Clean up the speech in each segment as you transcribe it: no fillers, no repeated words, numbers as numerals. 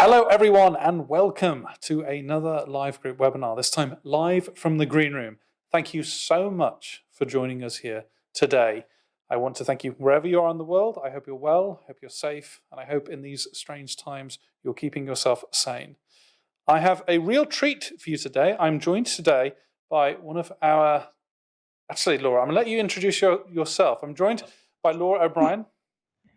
Hello everyone and welcome to another live group webinar, this time live from the green room. Thank you so much for joining us here today. I want to thank you wherever you are in the world. I hope you're well, I hope you're safe, and I hope in these strange times you're keeping yourself sane. I have a real treat for you today. I'm joined today by one of our, actually Laura, I'm going to let you introduce yourself. I'm joined by Laura O'Brien,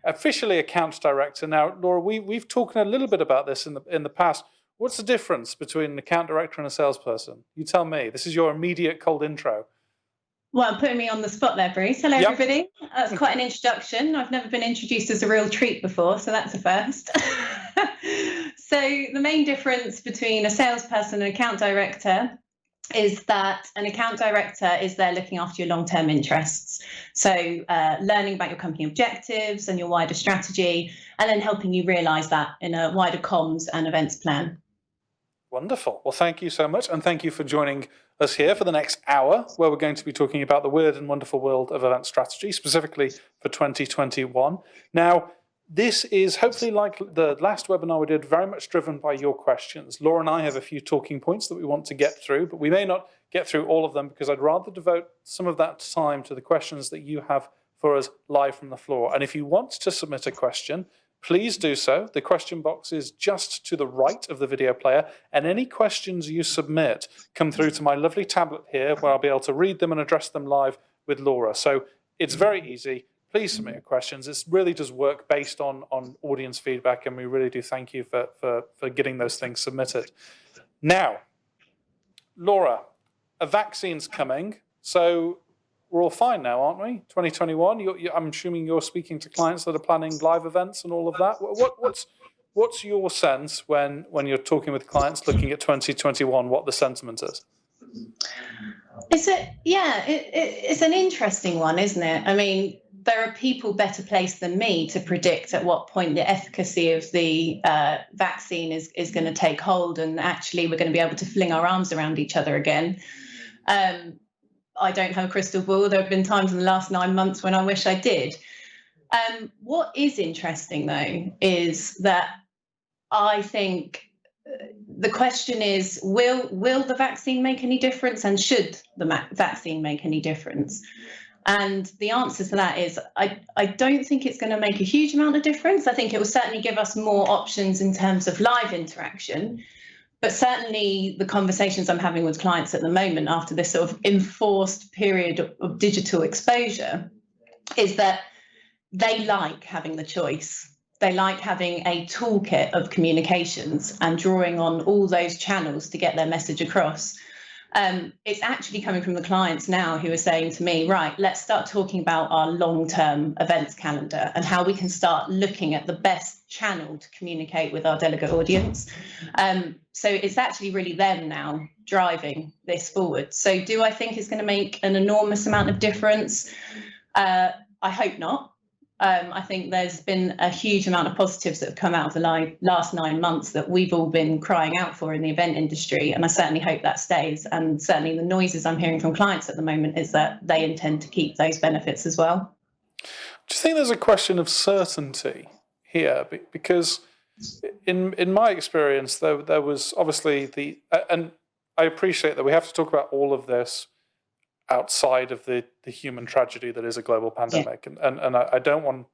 officially account director. Now, Laura, we've talked a little bit about this in the past. What's the difference between an account director and a salesperson? You tell me. This is your immediate cold intro. Well, putting me on the spot there, Bruce. Hello, Yep. everybody. That's quite an introduction. I've never been introduced as a real treat before, so that's a first. So the main difference between a salesperson and an account director is that an account director is there looking after your long-term interests. So learning about your company objectives and your wider strategy, and then helping you realise that in a wider comms and events plan. Wonderful. Well, thank you so much. And thank you for joining us here for the next hour, where we're going to be talking about the weird and wonderful world of event strategy, specifically for 2021. Now, this is hopefully like the last webinar we did, very much driven by your questions. Laura and I have a few talking points that we want to get through, but we may not get through all of them because I'd rather devote some of that time to the questions that you have for us live from the floor. And if you want to submit a question, please do so. The question box is just to the right of the video player, and any questions you submit come through to my lovely tablet here, where I'll be able to read them and address them live with Laura. So it's very easy. Please submit your questions. It really does work based on audience feedback, and we really do thank you for getting those things submitted. Now, Laura, a vaccine's coming, so we're all fine now, aren't we? 2021. I'm assuming you're speaking to clients that are planning live events and all of that. What's your sense when you're talking with clients looking at 2021? What the sentiment is? It's an interesting one, isn't it? I mean, there are people better placed than me to predict at what point the efficacy of the vaccine is going to take hold, and actually we're going to be able to fling our arms around each other again. I don't have a crystal ball. There have been times in the last 9 months when I wish I did. What is interesting, though, is that I think the question is, will the vaccine make any difference, and should the vaccine make any difference? And the answer to that is, I don't think it's going to make a huge amount of difference. I think it will certainly give us more options in terms of live interaction. But certainly the conversations I'm having with clients at the moment after this sort of enforced period of digital exposure is that they like having the choice. They like having a toolkit of communications and drawing on all those channels to get their message across. It's actually coming from the clients now who are saying to me, right, let's start talking about our long-term events calendar and how we can start looking at the best channel to communicate with our delegate audience. So it's actually really them now driving this forward. So do I think it's going to make an enormous amount of difference? I hope not. I think there's been a huge amount of positives that have come out of the last 9 months that we've all been crying out for in the event industry, and I certainly hope that stays. And certainly the noises I'm hearing from clients at the moment is that they intend to keep those benefits as well. Do you think there's a question of certainty here? Because in my experience, there was obviously and I appreciate that we have to talk about all of this outside of the human tragedy that is a global pandemic. Yeah. And I don't want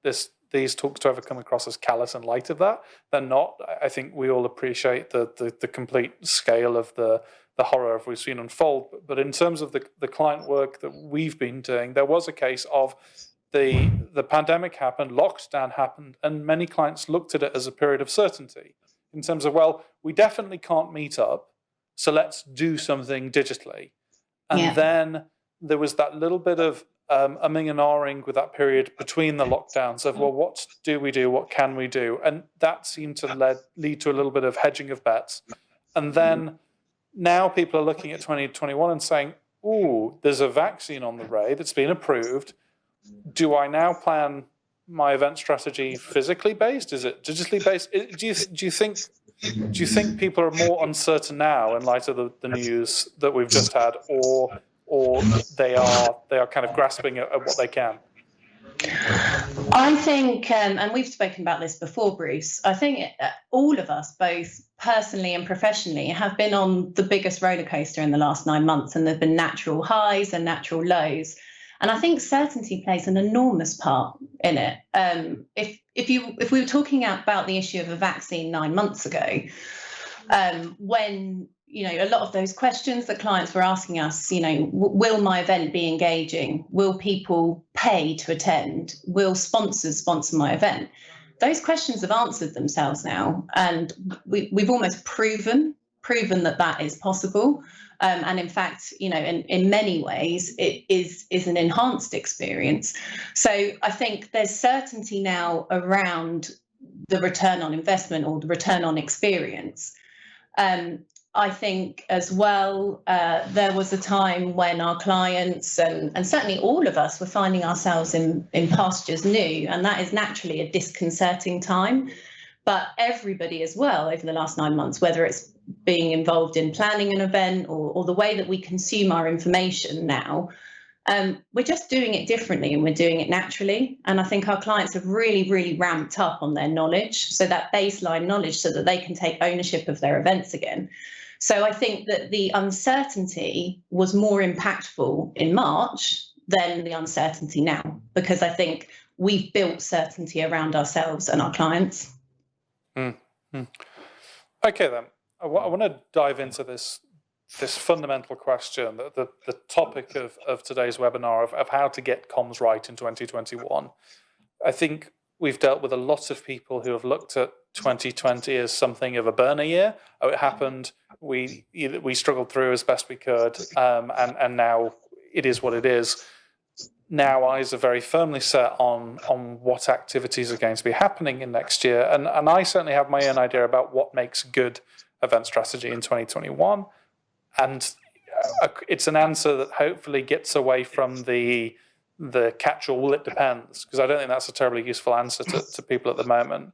these talks to ever come across as callous in light of that. They're not. I think we all appreciate the complete scale of the horror we've seen unfold. But in terms of the client work that we've been doing, there was a case of the pandemic happened, lockdown happened, and many clients looked at it as a period of certainty in terms of, well, we definitely can't meet up, so let's do something digitally. And then there was that little bit of umming and ahhing with that period between the lockdowns of, well, what do we do? What can we do? And that seemed to lead to a little bit of hedging of bets. And then now people are looking at 2021 and saying, ooh, there's a vaccine on the way that's been approved. Do I now plan my event strategy physically based? Is it digitally based? Do you think people are more uncertain now in light of the news that we've just had, or they are kind of grasping at what they can? I think, and we've spoken about this before, Bruce, I think all of us, both personally and professionally, have been on the biggest roller coaster in the last 9 months, and there have been natural highs and natural lows. And I think certainty plays an enormous part in it. If we were talking about the issue of a vaccine 9 months ago, when a lot of those questions that clients were asking us, will my event be engaging? Will people pay to attend? Will sponsors sponsor my event? Those questions have answered themselves now, and we've almost proven that is possible. And in fact, in many ways, it is an enhanced experience. So I think there's certainty now around the return on investment or the return on experience. I think as well, there was a time when our clients and certainly all of us were finding ourselves in pastures new, and that is naturally a disconcerting time. But everybody as well over the last 9 months, whether it's being involved in planning an event or the way that we consume our information now, we're just doing it differently and we're doing it naturally. And I think our clients have really, really ramped up on their knowledge, so that baseline knowledge, so that they can take ownership of their events again. So I think that the uncertainty was more impactful in March than the uncertainty now, because I think we've built certainty around ourselves and our clients. Mm-hmm. Okay, then. I want to dive into this fundamental question, the topic of today's webinar of how to get comms right in 2021. I think we've dealt with a lot of people who have looked at 2020 as something of a burner year. Oh, it happened. We struggled through as best we could, and now it is what it is. Now eyes are very firmly set on what activities are going to be happening in next year, and I certainly have my own idea about what makes good event strategy in 2021. And it's an answer that hopefully gets away from the catch-all, well, it depends, because I don't think that's a terribly useful answer to people at the moment.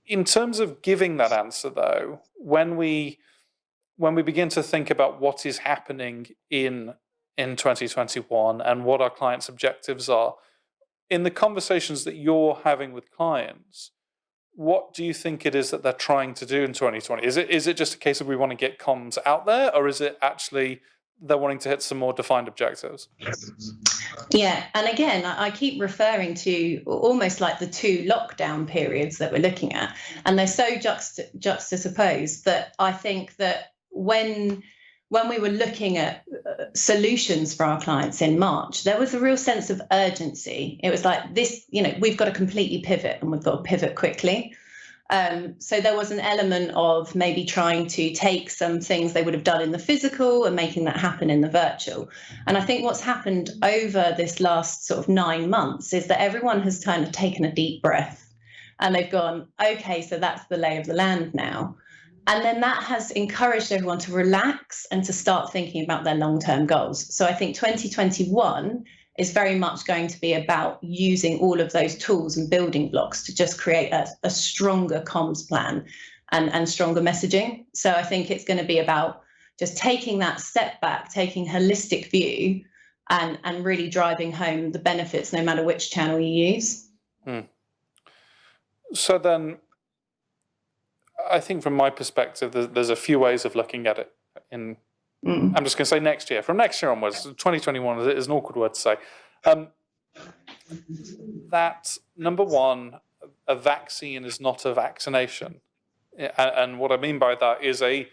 In terms of giving that answer, though, when we begin to think about what is happening in 2021 and what our clients' objectives are, in the conversations that you're having with clients, what do you think it is that they're trying to do in 2020? Is it just a case of we want to get comms out there, or is it actually they're wanting to hit some more defined objectives? Yeah, and again, I keep referring to almost like the two lockdown periods that we're looking at, and they're so juxtaposed that I think that when we were looking at solutions for our clients in March, there was a real sense of urgency. It was like this, we've got to completely pivot, and we've got to pivot quickly. So there was an element of maybe trying to take some things they would have done in the physical and making that happen in the virtual. And I think what's happened over this last sort of 9 months is that everyone has kind of taken a deep breath, and they've gone, okay, so that's the lay of the land now. And then that has encouraged everyone to relax and to start thinking about their long-term goals. So I think 2021 is very much going to be about using all of those tools and building blocks to just create a stronger comms plan and stronger messaging. So I think it's going to be about just taking that step back, taking a holistic view, and really driving home the benefits no matter which channel you use. So then, I think from my perspective, there's a few ways of looking at it. I'm just going to say next year. From next year onwards, 2021 is an awkward word to say. That, number one, a vaccine is not a vaccination. And what I mean by that is the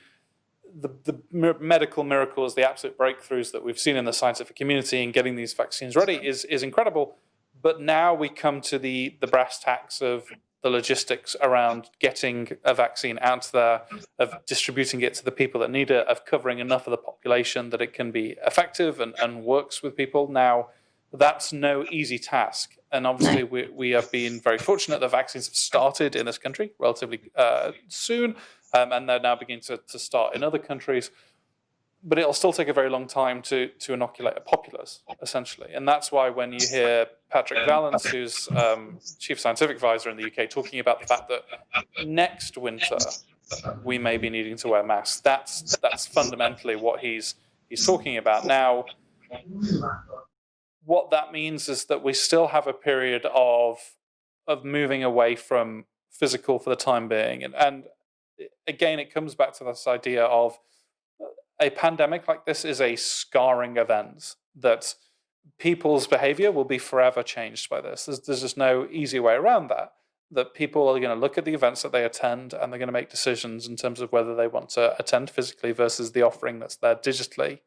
medical miracles, the absolute breakthroughs that we've seen in the scientific community in getting these vaccines ready is incredible. But now we come to the brass tacks of the logistics around getting a vaccine out there, of distributing it to the people that need it, of covering enough of the population that it can be effective and works with people. Now, that's no easy task. And obviously, we have been very fortunate that vaccines have started in this country relatively soon, and they're now beginning to start in other countries. But it'll still take a very long time to inoculate a populace, essentially. And that's why when you hear Patrick Vallance, who's Chief Scientific Advisor in the UK, talking about the fact that next winter we may be needing to wear masks, that's fundamentally what he's talking about. Now, what that means is that we still have a period of moving away from physical for the time being. And again, it comes back to this idea of a pandemic like this is a scarring event that people's behavior will be forever changed by this. There's just no easy way around that. That people are going to look at the events that they attend and they're going to make decisions in terms of whether they want to attend physically versus the offering that's there digitally.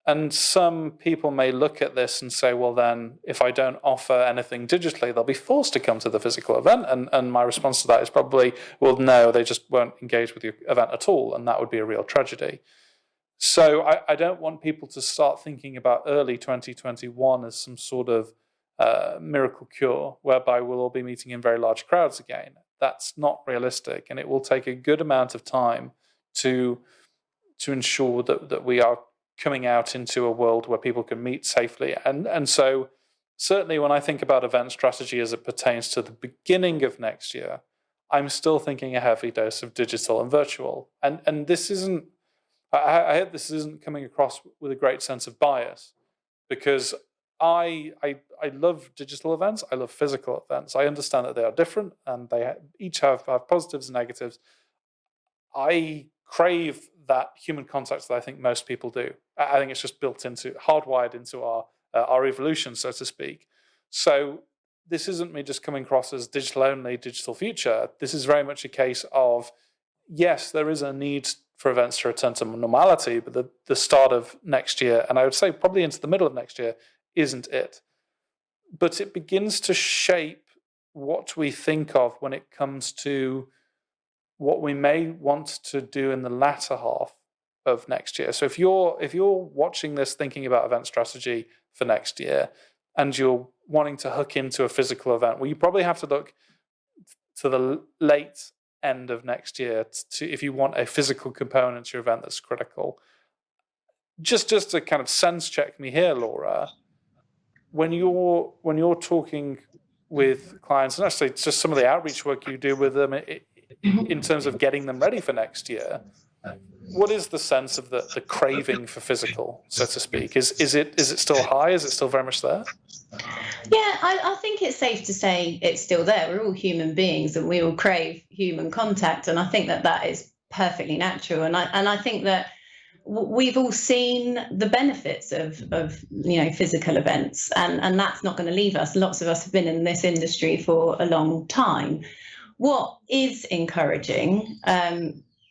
And some people may look at this and say, well, then if I don't offer anything digitally, they'll be forced to come to the physical event. And my response to that is probably, well, no, they just won't engage with your event at all. And that would be a real tragedy. So I don't want people to start thinking about early 2021 as some sort of miracle cure whereby we'll all be meeting in very large crowds again. That's not realistic, and it will take a good amount of time to ensure that we are coming out into a world where people can meet safely. And so certainly when I think about event strategy as it pertains to the beginning of next year, I'm still thinking a heavy dose of digital and virtual. And this isn't, I hope this isn't coming across with a great sense of bias, because I love digital events. I love physical events. I understand that they are different and they each have positives and negatives. I crave that human contact that I think most people do. I think it's just hardwired into our evolution, so to speak. So this isn't me just coming across as digital only, digital future. This is very much a case of, yes, there is a need for events to return to normality, but the start of next year, and I would say probably into the middle of next year, isn't it. But it begins to shape what we think of when it comes to what we may want to do in the latter half of next year. So if you're watching this thinking about event strategy for next year and you're wanting to hook into a physical event, well, you probably have to look to the late end of next year if you want a physical component to your event that's critical. Just to kind of sense check me here, Laura, when you're talking with clients, and actually just some of the outreach work you do with them in terms of getting them ready for next year, what is the sense of the craving for physical, so to speak? Is it still high? Is it still very much there? Yeah, I think it's safe to say it's still there. We're all human beings and we all crave human contact. And I think that is perfectly natural. And I think that we've all seen the benefits of physical events, and that's not going to leave us. Lots of us have been in this industry for a long time. What is encouraging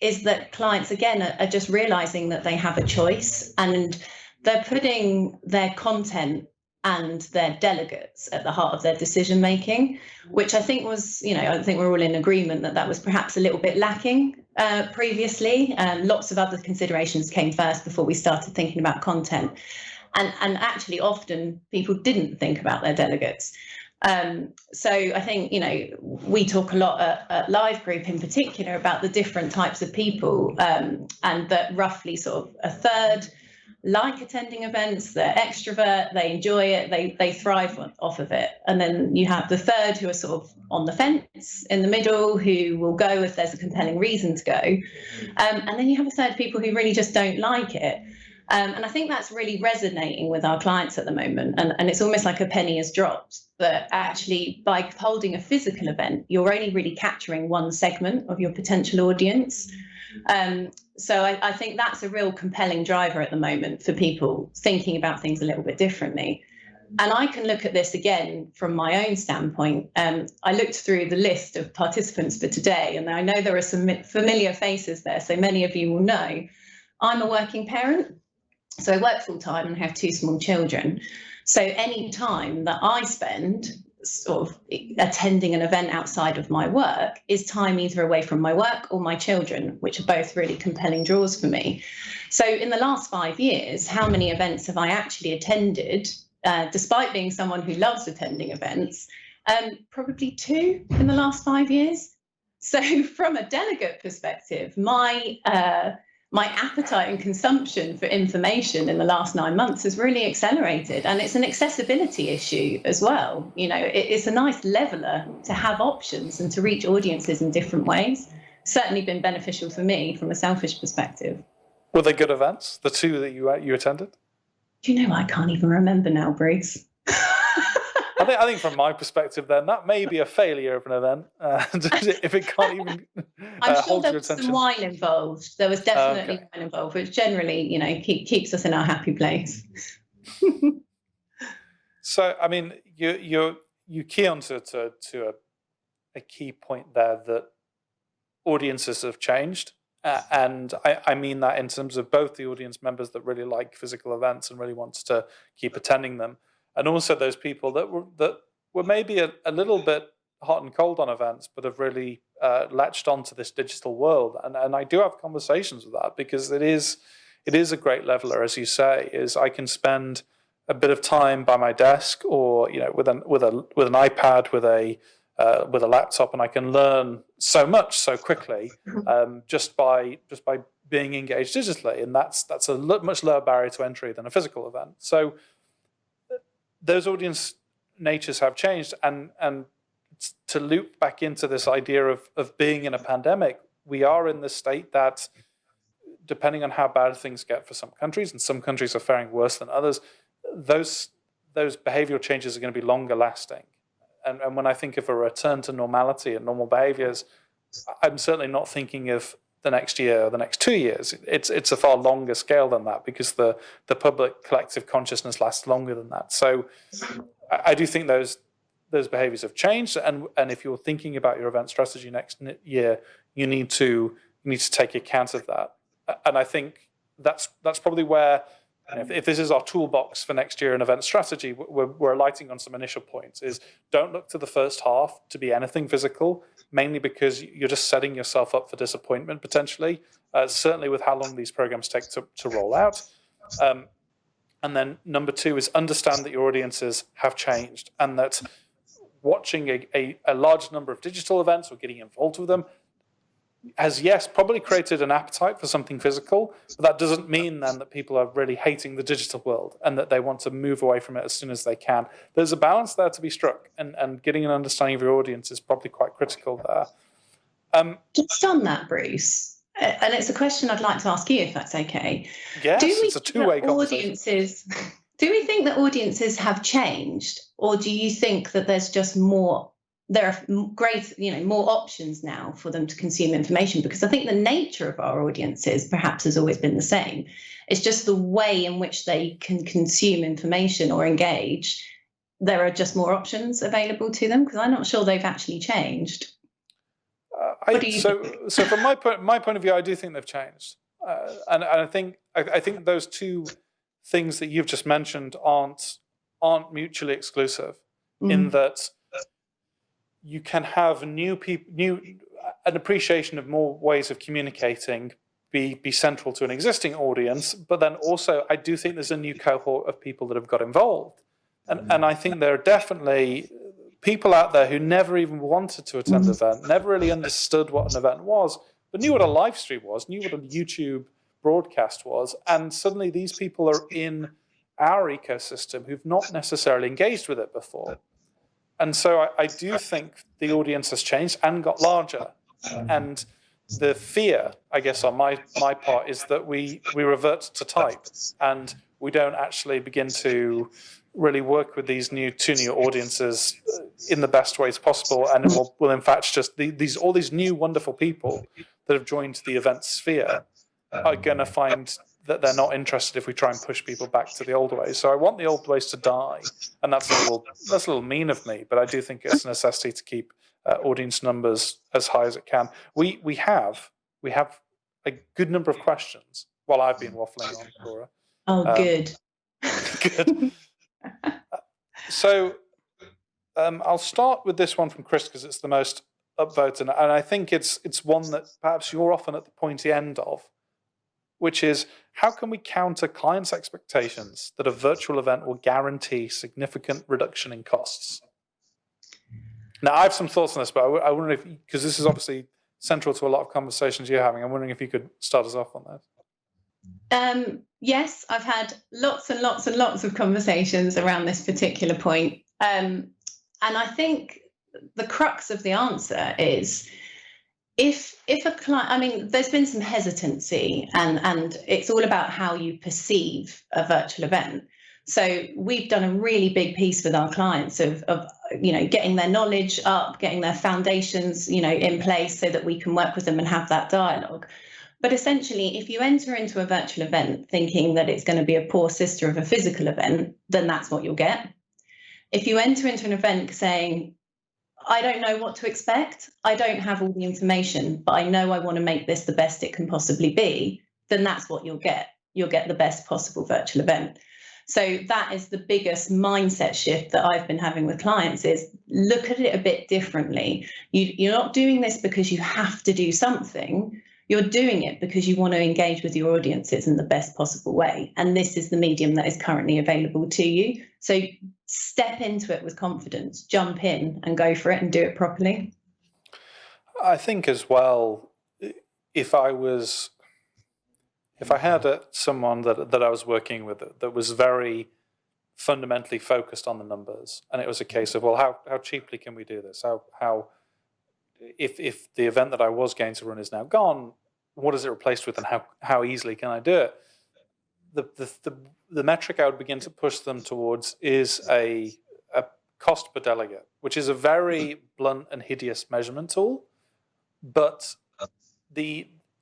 is that clients, again, are just realizing that they have a choice, and they're putting their content and their delegates at the heart of their decision making, which I think was, I think we're all in agreement that was perhaps a little bit lacking previously. Lots of other considerations came first before we started thinking about content. And actually often people didn't think about their delegates. So I think, we talk a lot at Live Group in particular about the different types of people, and that roughly sort of a third like attending events, they're extrovert, they enjoy it, they thrive off of it. And then you have the third who are sort of on the fence, in the middle, who will go if there's a compelling reason to go. And then you have a third people who really just don't like it. And I think that's really resonating with our clients at the moment. And it's almost like a penny has dropped, that actually by holding a physical event, you're only really capturing one segment of your potential audience. So I think that's a real compelling driver at the moment for people thinking about things a little bit differently. And I can look at this again from my own standpoint. I looked through the list of participants for today, and I know there are some familiar faces there, so many of you will know. I'm a working parent, so I work full time and have 2 small children. So any time that I spend sort of attending an event outside of my work is time either away from my work or my children, which are both really compelling draws for me. So in the last 5 years, how many events have I actually attended, despite being someone who loves attending events? Probably 2 in the last 5 years. So from a delegate perspective, my appetite and consumption for information in the last 9 months has really accelerated, and it's an accessibility issue as well. It's a nice leveler to have options and to reach audiences in different ways. Certainly been beneficial for me from a selfish perspective. Were they good events, the 2 that you attended? Do you know, I can't even remember now, Bruce. I think from my perspective, then that may be a failure of an event if it can't even I'm sure hold there your was some attention. wine involved. There was definitely Okay. wine involved, which generally, keeps us in our happy place. So, I mean, you key onto a key point there, that audiences have changed. And I mean that in terms of both the audience members that really like physical events and really wants to keep attending them, and also those people that were maybe a little bit hot and cold on events, but have really latched onto this digital world. And I do have conversations with that, because it is a great leveler, as you say. Is I can spend a bit of time by my desk, or with an iPad, with a laptop, and I can learn so much so quickly, just by being engaged digitally, and that's a much lower barrier to entry than a physical event. So those audience natures have changed, and to loop back into this idea of being in a pandemic, we are in this state that, depending on how bad things get for some countries, and some countries are faring worse than others, those behavioral changes are going to be longer lasting. And when I think of a return to normality and normal behaviors, I'm certainly not thinking of the next year or the next 2 years. It's a far longer scale than that, because the public collective consciousness lasts longer than that. So I do think those behaviors have changed, and if you're thinking about your event strategy next year, you need to take account of that. And I think that's probably where, if this is our toolbox for next year in event strategy, we're lighting on some initial points. Is don't look to the first half to be anything physical, mainly because you're just setting yourself up for disappointment potentially, certainly with how long these programs take to roll out. And then number two is understand that your audiences have changed, and that watching a large number of digital events or getting involved with them has, yes, probably created an appetite for something physical, but that doesn't mean then that people are really hating the digital world and that they want to move away from it as soon as they can. There's a balance there to be struck, and getting an understanding of your audience is probably quite critical there. Just on that, Bruce, and it's a question I'd like to ask you, if that's okay. Yes, it's a two-way conversation. Do we think that audiences have changed, or do you think that there's just more? There are more options now for them to consume information? Because I think the nature of our audiences perhaps has always been the same. It's just the way in which they can consume information or engage. There are just more options available to them, because I'm not sure they've actually changed. So from my point of view, I do think they've changed, and I think those two things that you've just mentioned aren't mutually exclusive, in that you can have an appreciation of more ways of communicating be central to an existing audience, but then also I do think there's a new cohort of people that have got involved, and I think there are definitely people out there who never even wanted to attend an event, never really understood what an event was, but knew what a live stream was, knew what a YouTube broadcast was, and suddenly these people are in our ecosystem who've not necessarily engaged with it before. And so I do think the audience has changed and got larger. And the fear, I guess, on my part, is that we revert to type, and we don't actually begin to really work with these two new audiences in the best ways possible, and it will in fact just all these new wonderful people that have joined the event sphere are going to find that they're not interested if we try and push people back to the old ways. So I want the old ways to die, and that's a little mean of me, but I do think it's a necessity to keep audience numbers as high as it can. We have a good number of questions while I've been waffling on, Laura. Oh, good. Good. So I'll start with this one from Chris, because it's the most upvoted, and I think it's one that perhaps you're often at the pointy end of, which is, how can we counter clients' expectations that a virtual event will guarantee significant reduction in costs? Now, I have some thoughts on this, but I wonder if, because this is obviously central to a lot of conversations you're having, I'm wondering if you could start us off on that. Yes, I've had lots and lots and lots of conversations around this particular point. And I think the crux of the answer is, if a client, I mean, there's been some hesitancy, and it's all about how you perceive a virtual event. So we've done a really big piece with our clients of getting their knowledge up, getting their foundations, in place so that we can work with them and have that dialogue. But essentially, if you enter into a virtual event thinking that it's going to be a poor sister of a physical event, then that's what you'll get. If you enter into an event saying, I don't know what to expect, I don't have all the information, but I know I want to make this the best it can possibly be, then that's what you'll get. You'll get the best possible virtual event. So that is the biggest mindset shift that I've been having with clients, is look at it a bit differently. You're not doing this because you have to do something. You're doing it because you want to engage with your audiences in the best possible way. And this is the medium that is currently available to you. So step into it with confidence, jump in and go for it and do it properly. I think as well, if I had someone that I was working with that was very fundamentally focused on the numbers, and it was a case of, well, how cheaply can we do this? How if the event that I was going to run is now gone, what is it replaced with, and how easily can I do it? The metric I would begin to push them towards is a cost per delegate, which is a very blunt and hideous measurement tool. But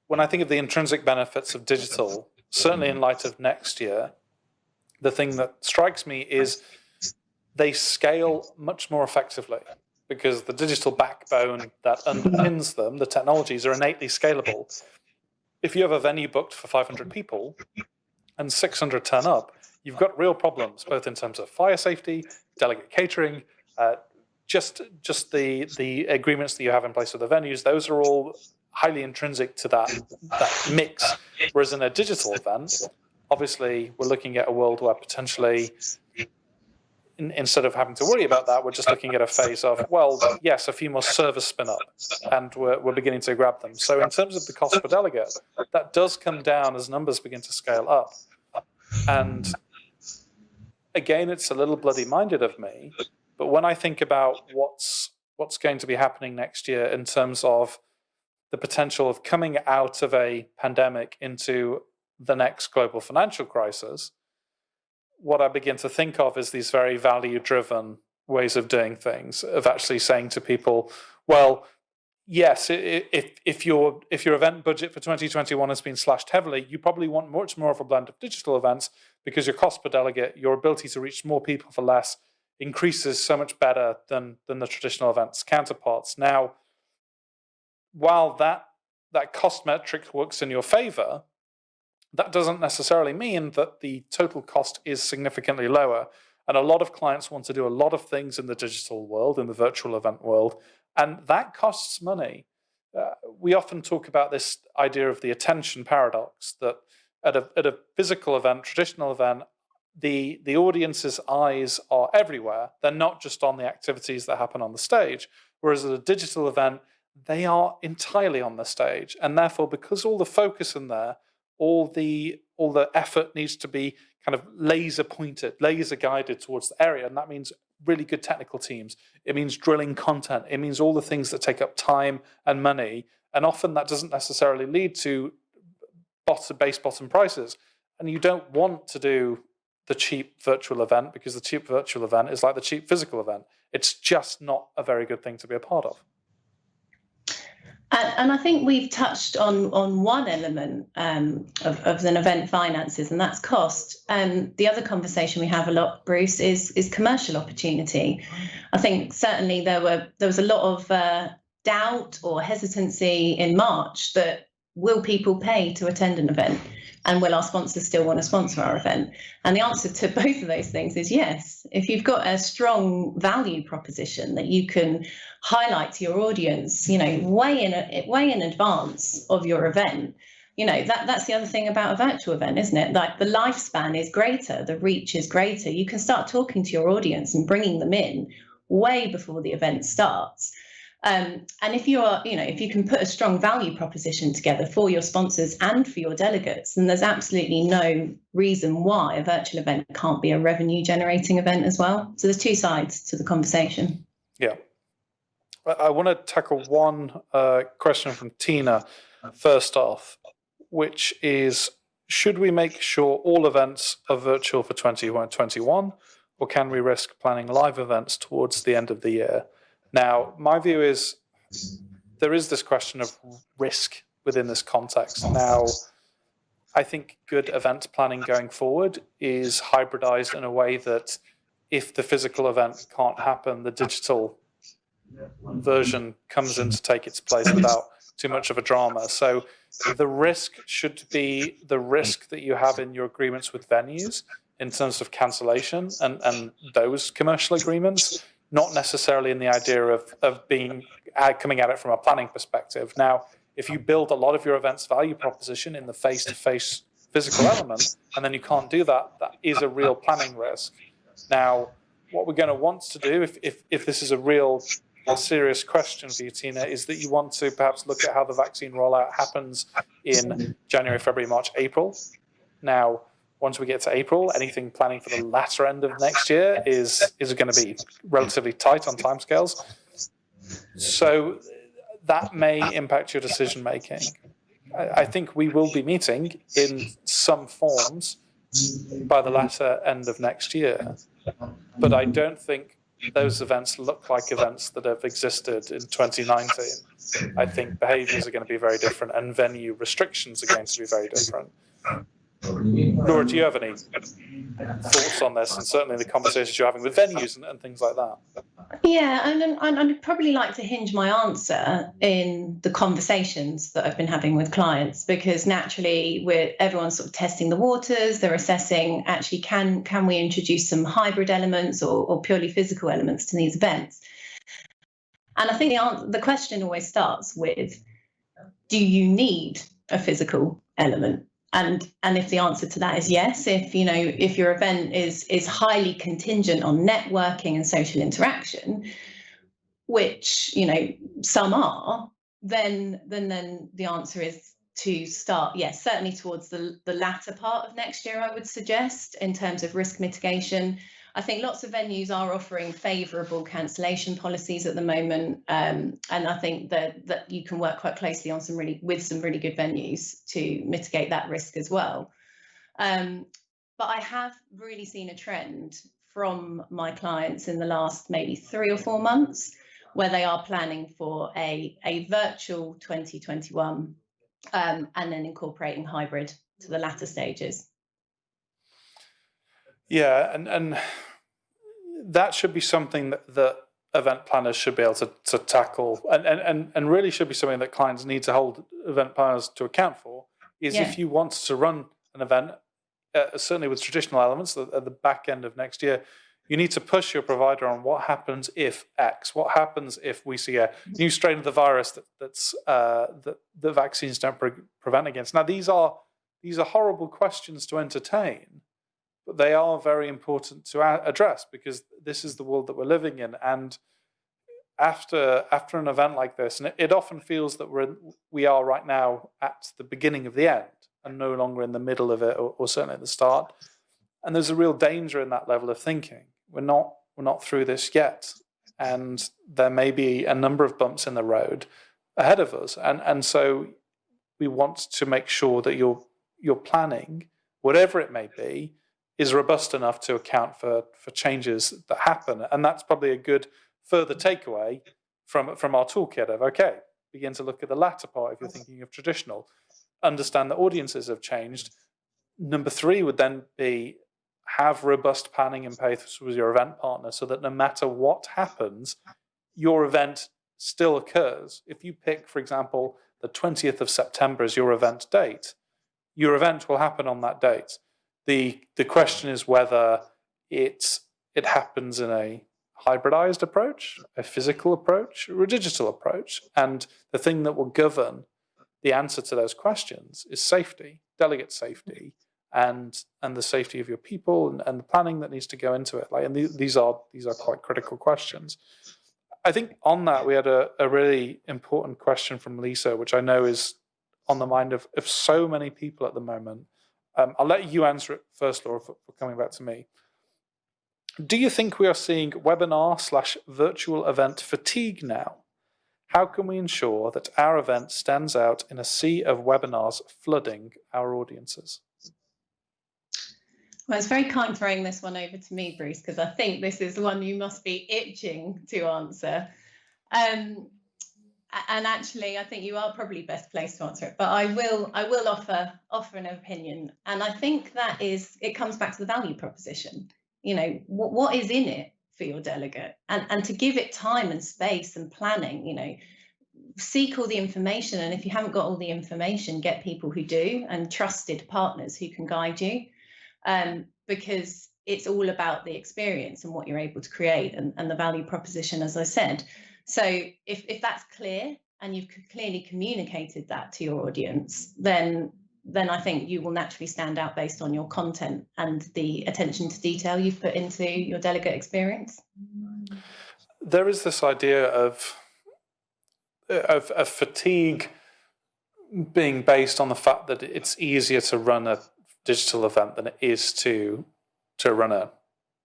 when I think of the intrinsic benefits of digital, certainly in light of next year, the thing that strikes me is they scale much more effectively, because the digital backbone that underpins them, the technologies, are innately scalable. If you have a venue booked for 500 people and 600 turn up, you've got real problems, both in terms of fire safety, delegate catering, just the agreements that you have in place with the venues. Those are all highly intrinsic to that mix. Whereas in a digital event, obviously, we're looking at a world where potentially, instead of having to worry about that, we're just looking at a phase of, well, yes, a few more servers spin up, and we're beginning to grab them. So in terms of the cost per delegate, that does come down as numbers begin to scale up. And again, it's a little bloody-minded of me, but when I think about what's going to be happening next year in terms of the potential of coming out of a pandemic into the next global financial crisis, what I begin to think of is these very value-driven ways of doing things, of actually saying to people, well, yes, if your event budget for 2021 has been slashed heavily, you probably want much more of a blend of digital events, because your cost per delegate, your ability to reach more people for less, increases so much better than the traditional events counterparts. Now, while that cost metric works in your favor, that doesn't necessarily mean that the total cost is significantly lower. And a lot of clients want to do a lot of things in the digital world, in the virtual event world, and that costs money. We often talk about this idea of the attention paradox, that at a physical event, traditional event, the audience's eyes are everywhere. They're not just on the activities that happen on the stage. Whereas at a digital event, they are entirely on the stage. And therefore, because all the focus in there, all the effort needs to be kind of laser pointed, laser guided towards the area. And that means really good technical teams. It means drilling content. It means all the things that take up time and money. And often that doesn't necessarily lead to bottom prices. And you don't want to do the cheap virtual event, because the cheap virtual event is like the cheap physical event. It's just not a very good thing to be a part of. And I think we've touched on one element of an event finances, and that's cost. The other conversation we have a lot, Bruce, is commercial opportunity. I think certainly there was a lot of doubt or hesitancy in March that, will people pay to attend an event? And will our sponsors still want to sponsor our event? And the answer to both of those things is yes. If you've got a strong value proposition that you can highlight to your audience, way in advance of your event, that's the other thing about a virtual event, isn't it? Like, the lifespan is greater, the reach is greater. You can start talking to your audience and bringing them in way before the event starts. And if if you can put a strong value proposition together for your sponsors and for your delegates, then there's absolutely no reason why a virtual event can't be a revenue generating event as well. So there's two sides to the conversation. Yeah. I want to tackle one question from Tina first off, which is, should we make sure all events are virtual for 2021, or can we risk planning live events towards the end of the year? Now, my view is there is this question of risk within this context. Now, I think good event planning going forward is hybridized in a way that if the physical event can't happen, the digital version comes in to take its place without too much of a drama. So the risk should be the risk that you have in your agreements with venues in terms of cancellation and those commercial agreements, not necessarily in the idea of being coming at it from a planning perspective. Now, if you build a lot of your event's value proposition in the face-to-face physical element, and then you can't do that, that is a real planning risk. Now, what we're going to want to do, if this is a serious question for you, Tina, is that you want to perhaps look at how the vaccine rollout happens in January, February, March, April. Now, once we get to April, anything planning for the latter end of next year is going to be relatively tight on timescales. So that may impact your decision making. I think we will be meeting in some forms by the latter end of next year, but I don't think those events look like events that have existed in 2019. I think behaviours are going to be very different and venue restrictions are going to be very different. Laura, do you have any thoughts on this, and certainly the conversations you're having with venues and things like that? Yeah, and I'd probably like to hinge my answer in the conversations that I've been having with clients, because naturally everyone's sort of testing the waters. They're assessing, actually, can we introduce some hybrid elements or purely physical elements to these events? And I think the question always starts with, do you need a physical element? And if the answer to that is yes, if your event is highly contingent on networking and social interaction, which some are, then the answer is to start, yes, certainly towards the latter part of next year, I would suggest, in terms of risk mitigation. I think lots of venues are offering favourable cancellation policies at the moment, and I think that you can work quite closely on some really good venues to mitigate that risk as well. But I have really seen a trend from my clients in the last maybe 3 or 4 months where they are planning for a virtual 2021 and then incorporating hybrid to the latter stages. Yeah, and that should be something that event planners should be able to tackle, and really should be something that clients need to hold event planners to account for, is if you want to run an event, certainly with traditional elements at the back end of next year, you need to push your provider on what happens if X, what happens if we see a new strain of the virus that the vaccines don't prevent against. Now, these are horrible questions to entertain, but they are very important to address, because this is the world that we're living in. And after an event like this, and it often feels that we are right now at the beginning of the end and no longer in the middle of it, or certainly at the start. And there's a real danger in that level of thinking. We're not through this yet, and there may be a number of bumps in the road ahead of us. And so we want to make sure that your planning, whatever it may be, is robust enough to account for changes that happen. And that's probably a good further takeaway from our toolkit of, okay, begin to look at the latter part if you're thinking of traditional. Understand that audiences have changed. Number 3 would then be have robust planning in place with your event partner, so that no matter what happens, your event still occurs. If you pick, for example, the 20th of September as your event date, your event will happen on that date. The question is whether it happens in a hybridized approach, a physical approach, or a digital approach. And the thing that will govern the answer to those questions is safety, delegate safety, and the safety of your people, and the planning that needs to go into it. And these are quite critical questions. I think on that we had a really important question from Lisa, which I know is on the mind of so many people at the moment. I'll let you answer it first, Laura, for coming back to me. Do you think we are seeing webinar/virtual event fatigue now? How can we ensure that our event stands out in a sea of webinars flooding our audiences? Well, it's very kind throwing this one over to me, Bruce, because I think this is one you must be itching to answer. And actually, I think you are probably best placed to answer it. But I will offer an opinion, and I think that is, it comes back to the value proposition. You know, what is in it for your delegate, and to give it time and space and planning. You know, seek all the information, and if you haven't got all the information, get people who do, and trusted partners who can guide you. Because it's all about the experience and what you're able to create, and the value proposition, as I said. So if that's clear and you've clearly communicated that to your audience, then I think you will naturally stand out based on your content and the attention to detail you've put into your delegate experience. There is this idea of fatigue being based on the fact that it's easier to run a digital event than it is to run a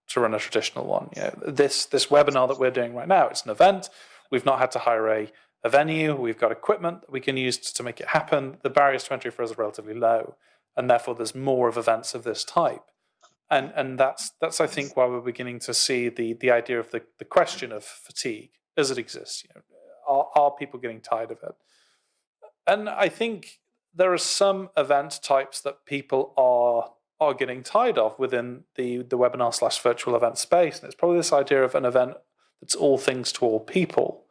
traditional one. You know, this webinar that we're doing right now, it's an event. We've not had to hire a venue. We've got equipment that we can use to make it happen. The barriers to entry for us are relatively low, and therefore there's more of events of this type. And that's I think why we're beginning to see the idea of the question of fatigue as it exists. You know, are people getting tired of it? And I think there are some event types that people are getting tired of within the webinar / virtual event space. And it's probably this idea of an event that's all things to all people,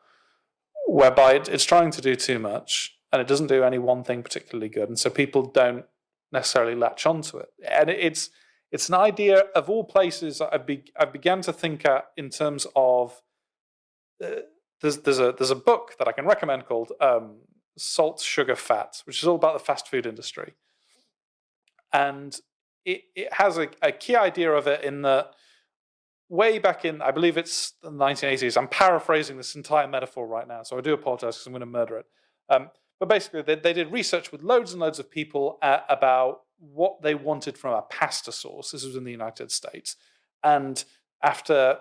whereby it's trying to do too much and it doesn't do any one thing particularly good. And so people don't necessarily latch onto it. And it's an idea of all places I began to think at in terms of there's a book that I can recommend called Salt, Sugar, Fat, which is all about the fast food industry. And it has a key idea of it in that way back in, I believe it's the 1980s, I'm paraphrasing this entire metaphor right now, so I do apologize because I'm going to murder it. But basically, they did research with loads and loads of people about what they wanted from a pasta sauce. This was in the United States. And after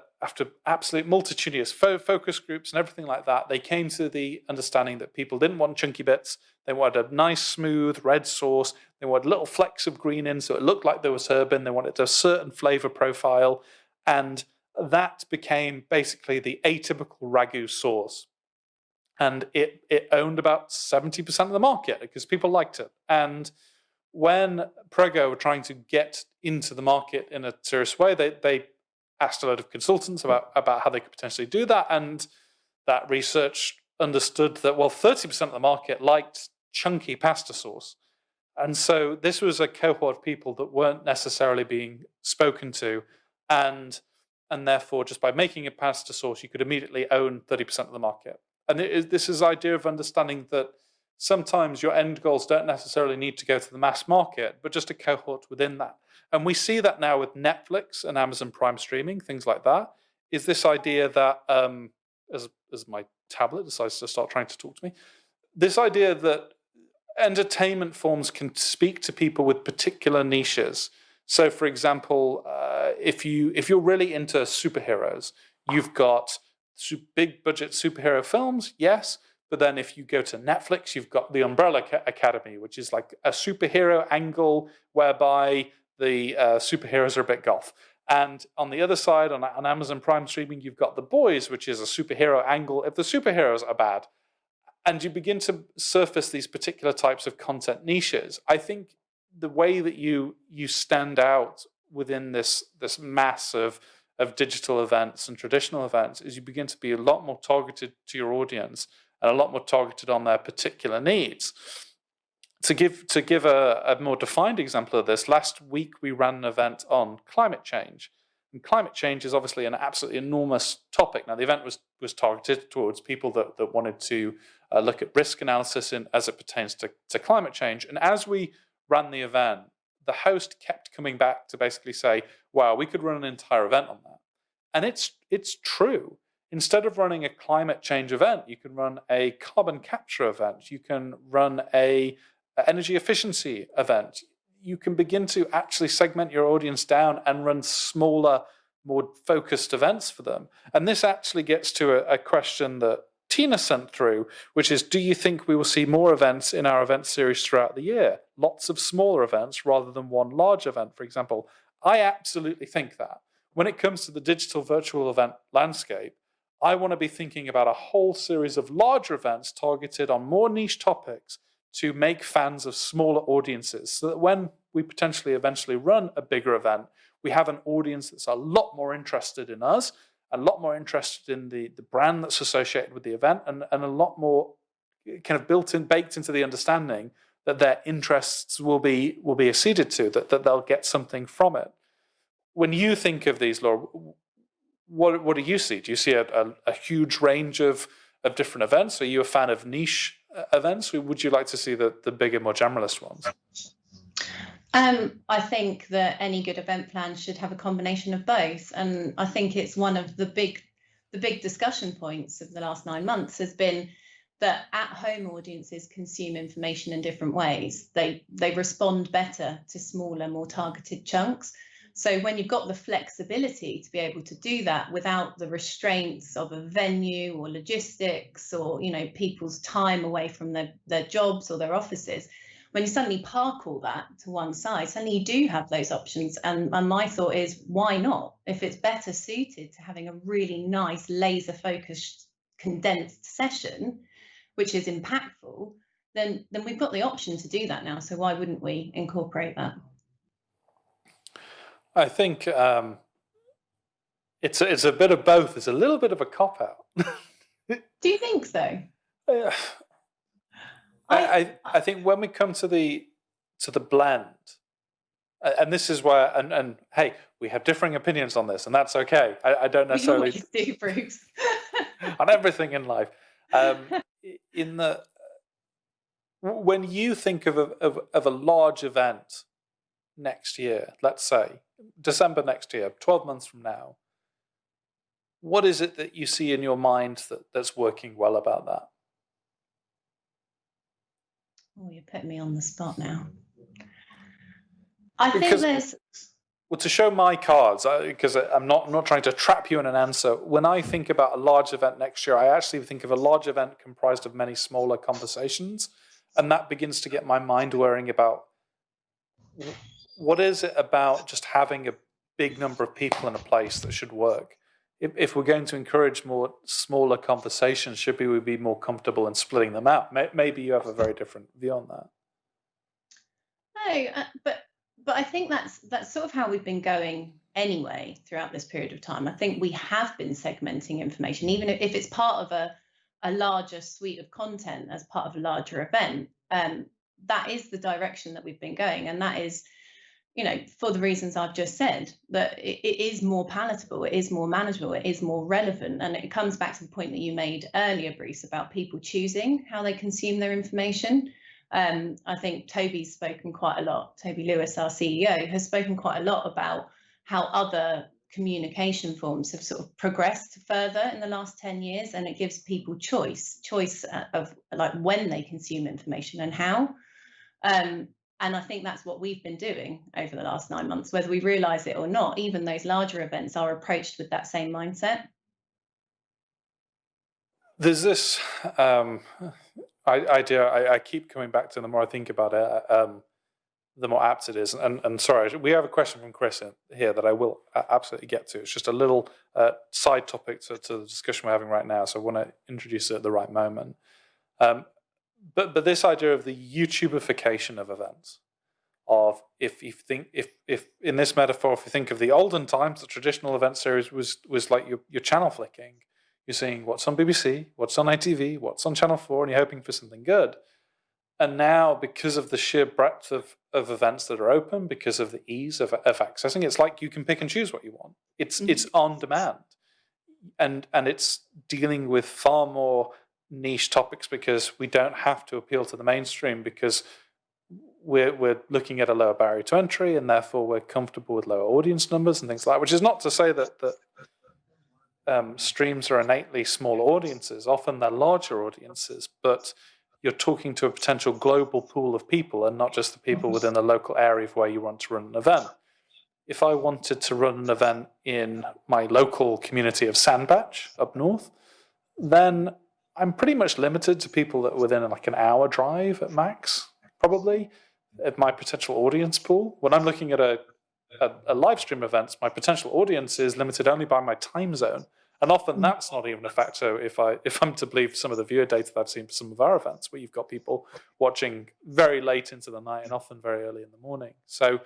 absolute multitudinous focus groups and everything like that, they came to the understanding that people didn't want chunky bits. They wanted a nice, smooth red sauce. They wanted little flecks of green in, so it looked like there was herb in. They wanted a certain flavor profile. And that became basically the atypical ragu sauce. And it owned about 70% of the market because people liked it. And when Prego were trying to get into the market in a serious way, they asked a lot of consultants about how they could potentially do that. And that research understood that, well, 30% of the market liked chunky pasta sauce. And so this was a cohort of people that weren't necessarily being spoken to. And therefore, just by making a pasta sauce, you could immediately own 30% of the market. And this is the idea of understanding that sometimes your end goals don't necessarily need to go to the mass market, but just a cohort within that. And we see that now with Netflix and Amazon Prime streaming, things like that, is this idea that, as my tablet decides to start trying to talk to me, this idea that entertainment forms can speak to people with particular niches. So, for example, if you're really into superheroes, you've got big budget superhero films, yes. But then if you go to Netflix, you've got the Umbrella Academy, which is like a superhero angle whereby the superheroes are a bit goth. And on the other side, on Amazon Prime streaming, you've got The Boys, which is a superhero angle if the superheroes are bad. And you begin to surface these particular types of content niches. I think the way that you stand out within this mass of digital events and traditional events is you begin to be a lot more targeted to your audience and a lot more targeted on their particular needs. To give a more defined example of this, last week we ran an event on climate change. And climate change is obviously an absolutely enormous topic. Now, the event was targeted towards people that wanted to look at risk analysis as it pertains to climate change. And as we ran the event, the host kept coming back to basically say, wow, we could run an entire event on that. And it's true. Instead of running a climate change event, you can run a carbon capture event. You can run a energy efficiency event. You can begin to actually segment your audience down and run smaller, more focused events for them. And this actually gets to a question that Tina sent through, which is, do you think we will see more events in our event series throughout the year? Lots of smaller events rather than one large event. For example, I absolutely think that. When it comes to the digital virtual event landscape, I want to be thinking about a whole series of larger events targeted on more niche topics to make fans of smaller audiences, so that when we potentially eventually run a bigger event, we have an audience that's a lot more interested in us, a lot more interested in the brand that's associated with the event, and a lot more kind of baked into the understanding that their interests will be acceded to, that they'll get something from it. When you think of these, Laura, what do you see? Do you see a huge range of different events? Are you a fan of niche events, or would you like to see the bigger, more generalist ones? I think that any good event plan should have a combination of both, and I think it's one of the big discussion points of the last 9 months has been that at-home audiences consume information in different ways. They respond better to smaller, more targeted chunks. So when you've got the flexibility to be able to do that without the restraints of a venue or logistics or, you know, people's time away from their jobs or their offices, when you suddenly park all that to one side, suddenly you do have those options. And my thought is, why not? If it's better suited to having a really nice, laser-focused, condensed session, which is impactful, then we've got the option to do that now. So why wouldn't we incorporate that? I think it's a bit of both. It's a little bit of a cop-out. Do you think so? I think when we come to the blend, and this is where, and hey, we have differing opinions on this, and that's okay. I don't necessarily do, Bruce. on everything in life. When you think of a large event next year, let's say December next year, 12 months from now, what is it that you see in your mind that's working well about that? Oh, you're putting me on the spot now. I think there's... Well, to show my cards, because I'm not trying to trap you in an answer. When I think about a large event next year, I actually think of a large event comprised of many smaller conversations, and that begins to get my mind worrying about what is it about just having a big number of people in a place that should work. If we're going to encourage more smaller conversations, should we be more comfortable in splitting them out? Maybe you have a very different view on that. No, but I think that's sort of how we've been going anyway throughout this period of time. I think we have been segmenting information, even if it's part of a larger suite of content as part of a larger event. That is the direction that we've been going, and that is, you know, for the reasons I've just said, that it is more palatable, it is more manageable, it is more relevant. And it comes back to the point that you made earlier, Bruce, about people choosing how they consume their information. I think Toby's spoken quite a lot. Toby Lewis, our CEO, has spoken quite a lot about how other communication forms have sort of progressed further in the last 10 years, and it gives people choice of like when they consume information and how. And I think that's what we've been doing over the last 9 months, whether we realise it or not. Even those larger events are approached with that same mindset. There's this idea I keep coming back to. The more I think about it, the more apt it is. And sorry, we have a question from Chris here that I will absolutely get to. It's just a little side topic to the discussion we're having right now, so I want to introduce it at the right moment. But this idea of the YouTubeification of events, of if in this metaphor, if you think of the olden times, the traditional event series was like your channel flicking. You're seeing what's on BBC, what's on ITV, what's on Channel 4, and you're hoping for something good. And now, because of the sheer breadth of events that are open, because of the ease of accessing, it's like you can pick and choose what you want. It's on demand, and it's dealing with far more niche topics because we don't have to appeal to the mainstream, because we're looking at a lower barrier to entry, and therefore we're comfortable with lower audience numbers and things like that. Which is not to say that streams are innately smaller audiences. Often they're larger audiences, but you're talking to a potential global pool of people and not just the people within the local area of where you want to run an event. If I wanted to run an event in my local community of Sandbach up north, then I'm pretty much limited to people that are within like an hour drive at max, probably, at my potential audience pool. When I'm looking at a a live stream event, my potential audience is limited only by my time zone. And often that's not even a factor if I'm to believe some of the viewer data that I've seen for some of our events, where you've got people watching very late into the night and often very early in the morning. So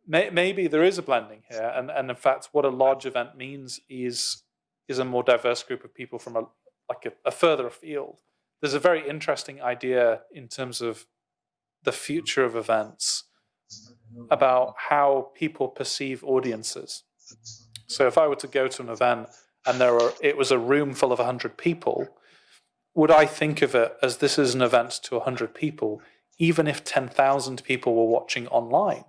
maybe there is a blending here, and in fact, what a large event means is a more diverse group of people from a further afield. There's a very interesting idea in terms of the future of events about how people perceive audiences. So if I were to go to an event and it was a room full of 100 people, would I think of it as this is an event to 100 people, even if 10,000 people were watching online?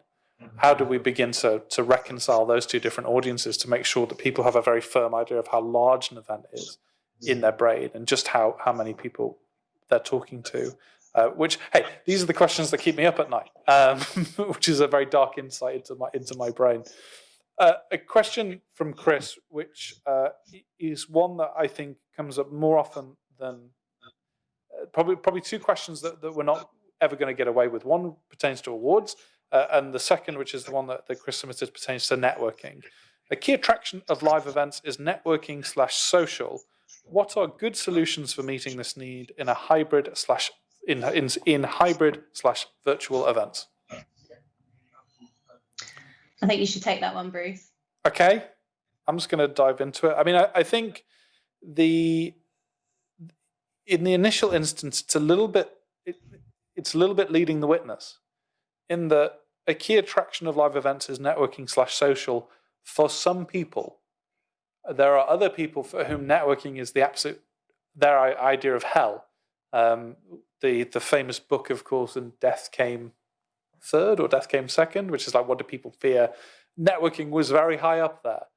How do we begin to reconcile those two different audiences to make sure that people have a very firm idea of how large an event is in their brain and just how many people they're talking to? Which, hey, these are the questions that keep me up at night, which is a very dark insight into my brain. A question from Chris, which is one that I think comes up more often than probably two questions that we're not ever going to get away with. One pertains to awards, and the second, which is the one that Chris submitted, pertains to networking. A key attraction of live events is networking/social. What are good solutions for meeting this need in a hybrid slash in hybrid/virtual events? I think you should take that one, Bruce. Okay, I'm just going to dive into it. I mean, I think in the initial instance, it's a little bit leading the witness, in that a key attraction of live events is networking/social for some people. There are other people for whom networking is their idea of hell. The famous book, of course, and Death Came Third or Death Came Second, which is like, what do people fear? Networking was very high up there.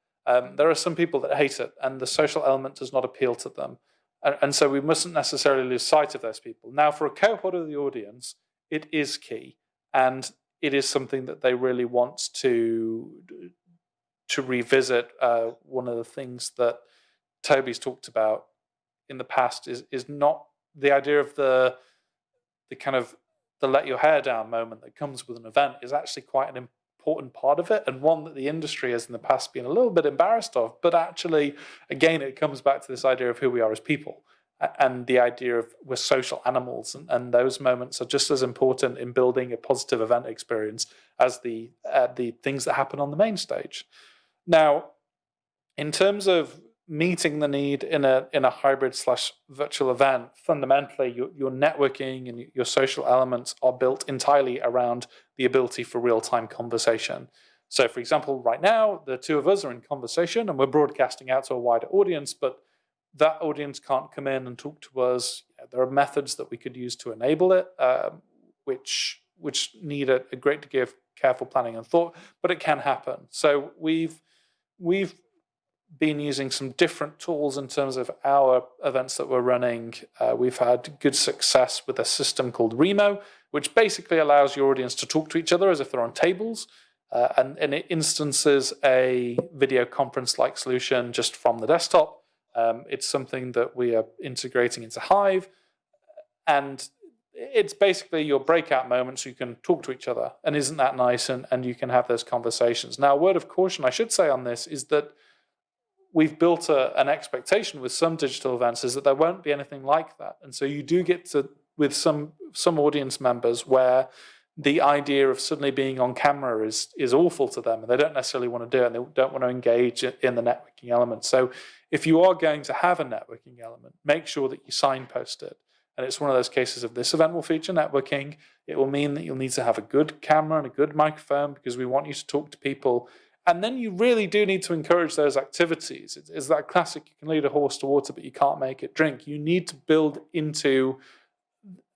There are some people that hate it, and the social element does not appeal to them. And so we mustn't necessarily lose sight of those people. Now, for a cohort of the audience, it is key, and it is something that they really want to revisit. One of the things that Toby's talked about in the past is not the idea of the kind of the let your hair down moment that comes with an event is actually quite an important part of it, and one that the industry has in the past been a little bit embarrassed of. But actually, again, it comes back to this idea of who we are as people, and the idea of we're social animals, and those moments are just as important in building a positive event experience as the things that happen on the main stage. Now, in terms of meeting the need in a hybrid/virtual event, fundamentally your networking and your social elements are built entirely around the ability for real-time conversation. So, for example, right now the two of us are in conversation and we're broadcasting out to a wider audience, but that audience can't come in and talk to us. There are methods that we could use to enable it, which need a great degree of careful planning and thought, but it can happen. So we've been using some different tools in terms of our events that we're running. We've had good success with a system called Remo, which basically allows your audience to talk to each other as if they're on tables, and it instances a video conference-like solution just from the desktop. It's something that we are integrating into Hive, and it's basically your breakout moments so you can talk to each other. And isn't that nice? And you can have those conversations. Now, a word of caution I should say on this is that we've built an expectation with some digital events is that there won't be anything like that. And so you do get to, with some audience members, where the idea of suddenly being on camera is awful to them, and they don't necessarily want to do it, and they don't want to engage in the networking element. So if you are going to have a networking element, make sure that you signpost it. And it's one of those cases of this event will feature networking. It will mean that you'll need to have a good camera and a good microphone because we want you to talk to people. And then you really do need to encourage those activities. It's that classic, you can lead a horse to water, but you can't make it drink. You need to build into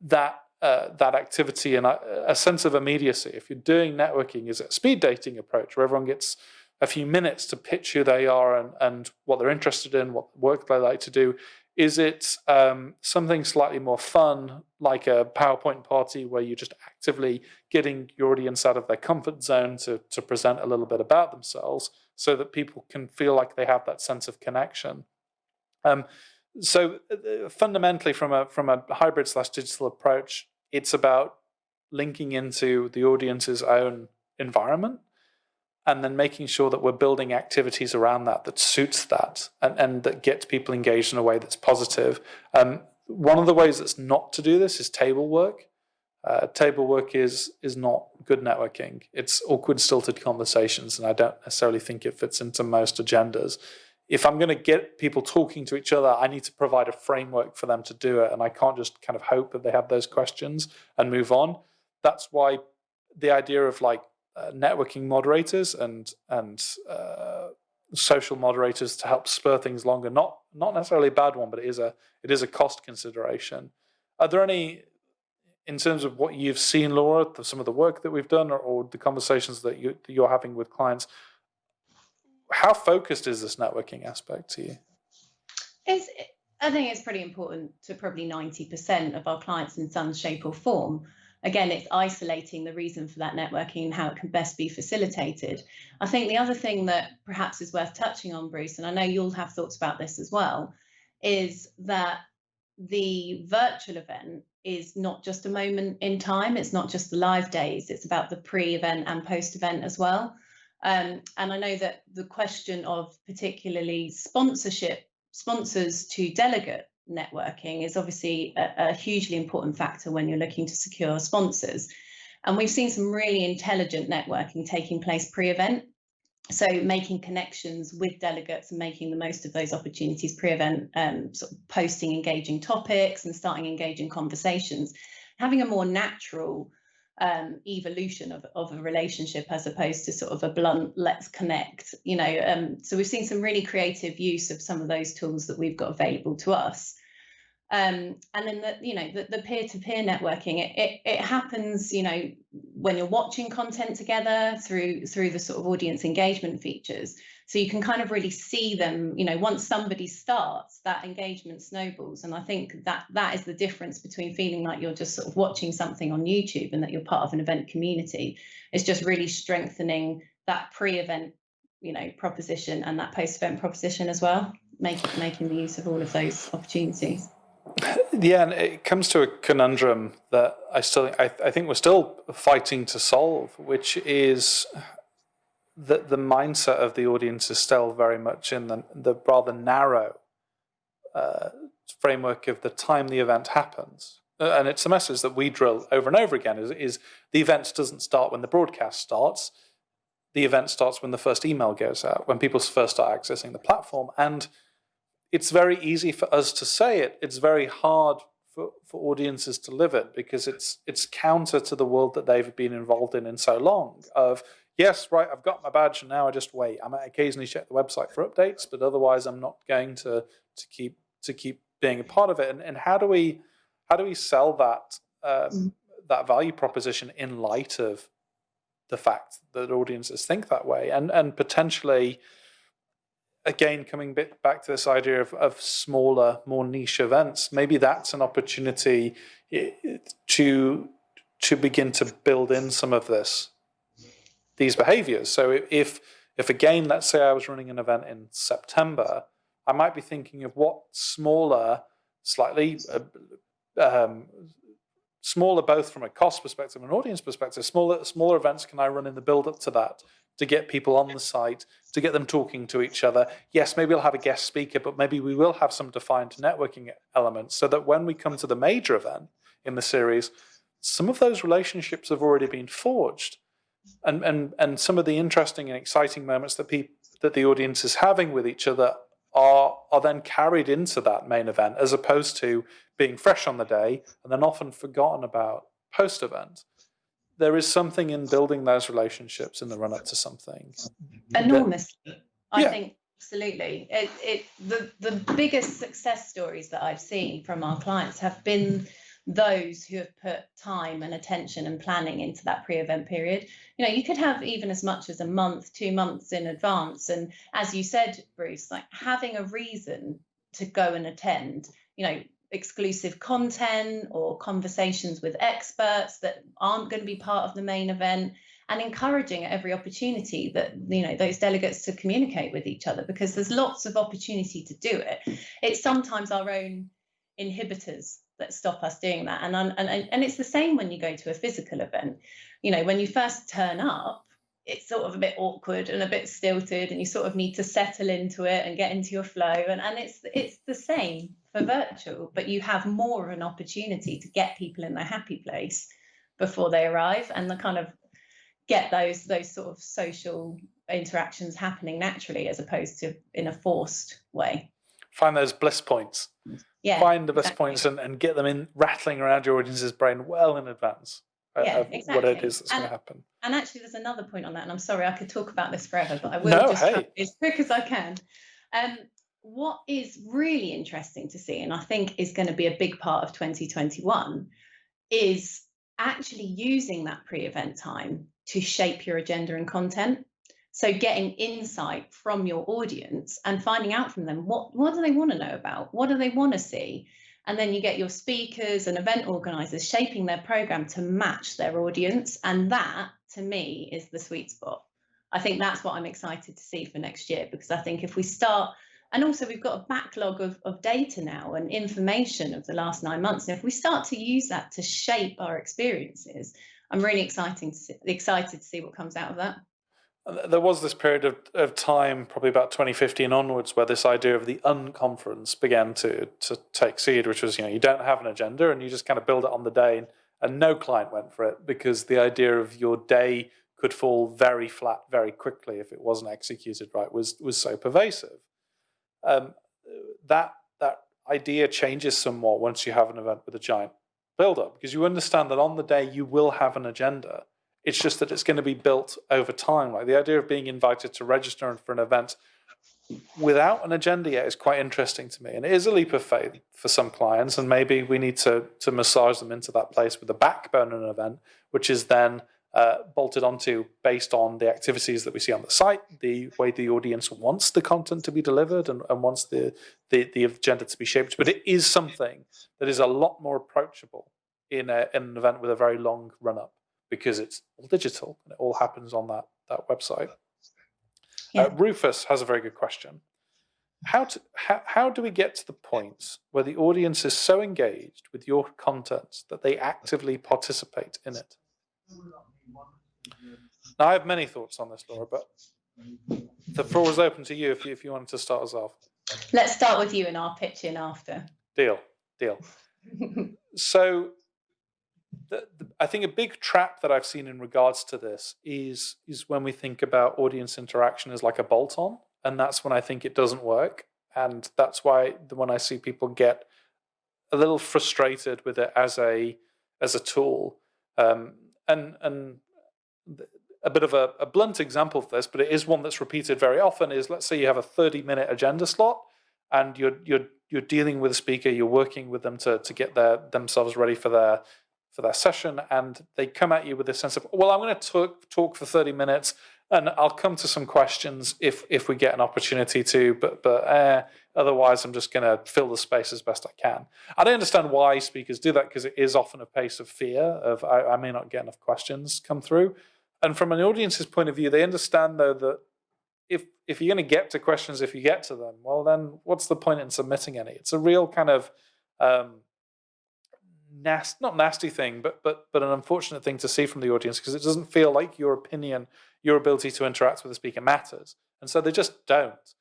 that activity and a sense of immediacy. If you're doing networking, is it a speed dating approach where everyone gets a few minutes to pitch who they are and what they're interested in, what work they like to do? Is it something slightly more fun, like a PowerPoint party where you're just actively getting your audience out of their comfort zone to present a little bit about themselves so that people can feel like they have that sense of connection? So fundamentally, from a hybrid/digital approach, it's about linking into the audience's own environment. and then making sure that we're building activities around that suits that, and that gets people engaged in a way that's positive. One of the ways that's not to do this is table work. Table work is not good networking. It's awkward, stilted conversations, and I don't necessarily think it fits into most agendas. If I'm going to get people talking to each other, I need to provide a framework for them to do it, and I can't just kind of hope that they have those questions and move on. That's why the idea of like networking moderators and social moderators to help spur things longer, not necessarily a bad one, but it is a cost consideration. Are there any, in terms of what you've seen, Laura, some of the work that we've done, or the conversations that you're having with clients, how focused is this networking aspect to you? I think it's pretty important to probably 90% of our clients in some shape or form. Again, it's isolating the reason for that networking and how it can best be facilitated. I think the other thing that perhaps is worth touching on, Bruce, and I know you'll have thoughts about this as well, is that the virtual event is not just a moment in time. It's not just the live days. It's about the pre-event and post-event as well. And I know that the question of particularly sponsors to delegate networking is obviously a hugely important factor when you're looking to secure sponsors. And we've seen some really intelligent networking taking place pre-event. So making connections with delegates and making the most of those opportunities pre-event, sort of posting engaging topics and starting engaging conversations, having a more natural evolution of a relationship as opposed to sort of a blunt let's connect, so we've seen some really creative use of some of those tools that we've got available to us. And then the peer-to-peer networking, it happens, when you're watching content together through the sort of audience engagement features. So you can kind of really see them, once somebody starts, that engagement snowballs. And I think that is the difference between feeling like you're just sort of watching something on YouTube and that you're part of an event community. It's just really strengthening that pre-event, proposition and that post-event proposition as well, making the use of all of those opportunities. Yeah, and it comes to a conundrum that I think we're still fighting to solve, which is that the mindset of the audience is still very much in the rather narrow framework of the time the event happens. And it's a message that we drill over and over again, is the event doesn't start when the broadcast starts. The event starts when the first email goes out, when people first start accessing the platform. And it's very easy for us to say it. It's very hard for audiences to live it, because it's counter to the world that they've been involved in so long of, yes, right, I've got my badge and now I just wait. I might occasionally check the website for updates, but otherwise I'm not going to keep being a part of it. And how do we sell that that value proposition in light of the fact that audiences think that way, and potentially, again, coming back to this idea of smaller, more niche events, maybe that's an opportunity to begin to build in some of these behaviors. So if again, let's say I was running an event in September, I might be thinking of what smaller, slightly smaller, both from a cost perspective and an audience perspective, smaller events can I run in the build up to that, to get people on the site, to get them talking to each other. Yes, maybe we'll have a guest speaker, but maybe we will have some defined networking elements, so that when we come to the major event in the series, some of those relationships have already been forged. And some of the interesting and exciting moments that the audience is having with each other are then carried into that main event, as opposed to being fresh on the day and then often forgotten about post-event. There is something in building those relationships in the run-up to something. Enormously. I think, absolutely. The biggest success stories that I've seen from our clients have been those who have put time and attention and planning into that pre-event period. You could have even as much as a month, 2 months in advance. And as you said, Bruce, like having a reason to go and attend, exclusive content or conversations with experts that aren't going to be part of the main event, and encouraging at every opportunity that those delegates to communicate with each other, because there's lots of opportunity to do it. It's sometimes our own inhibitors that stop us doing that, and it's the same when you go to a physical event. When you first turn up, it's sort of a bit awkward and a bit stilted, and you sort of need to settle into it and get into your flow. And it's the same for virtual, but you have more of an opportunity to get people in their happy place before they arrive, and the kind of get those sort of social interactions happening naturally, as opposed to in a forced way. Find those bliss points. Yeah, find the best points and get them in rattling around your audience's brain well in advance of what it is that's going to happen. And actually, there's another point on that, and I'm sorry, I could talk about this forever, but I will try as quick as I can. What is really interesting to see, and I think is going to be a big part of 2021, is actually using that pre-event time to shape your agenda and content. So getting insight from your audience and finding out from them, what do they want to know about? What do they want to see? And then you get your speakers and event organizers shaping their program to match their audience. And that, to me, is the sweet spot. I think that's what I'm excited to see for next year, because I think if we start, and also we've got a backlog of data now and information of the last 9 months. And if we start to use that to shape our experiences, I'm really excited to see what comes out of that. There was this period of time, probably about 2015 onwards, where this idea of the unconference began to take seed, which was, you don't have an agenda and you just kind of build it on the day, and no client went for it because the idea of your day could fall very flat very quickly if it wasn't executed right was so pervasive. That idea changes somewhat once you have an event with a giant build-up, because you understand that on the day you will have an agenda. It's just that it's going to be built over time. Like the idea of being invited to register for an event without an agenda yet is quite interesting to me. And it is a leap of faith for some clients. And maybe we need to massage them into that place with a backbone of an event, which is then bolted onto based on the activities that we see on the site, the way the audience wants the content to be delivered and wants the agenda to be shaped. But it is something that is a lot more approachable in an event with a very long run-up, because it's all digital and it all happens on that website. Yeah. Rufus has a very good question. How do we get to the point where the audience is so engaged with your content that they actively participate in it? Now, I have many thoughts on this, Laura, but the floor is open to you if you wanted to start us off. Let's start with you and I'll pitch in after. Deal. So I think a big trap that I've seen in regards to this is when we think about audience interaction as like a bolt-on, and that's when I think it doesn't work. And that's why when I see people get a little frustrated with it as a tool, and a bit of a blunt example of this, but it is one that's repeated very often, is let's say you have a 30-minute agenda slot and you're dealing with a speaker, you're working with them to get themselves ready for their session, and they come at you with this sense of, well, I'm going to talk for 30 minutes and I'll come to some questions if we get an opportunity to, but otherwise I'm just going to fill the space as best I can. I don't understand why speakers do that, because it is often a pace of fear of I may not get enough questions come through. And from an audience's point of view, they understand though that if you're going to get to questions, if you get to them, well then what's the point in submitting any? It's a real kind of not nasty thing, but an unfortunate thing to see from the audience, because it doesn't feel like your opinion, your ability to interact with the speaker matters, and so they just don't.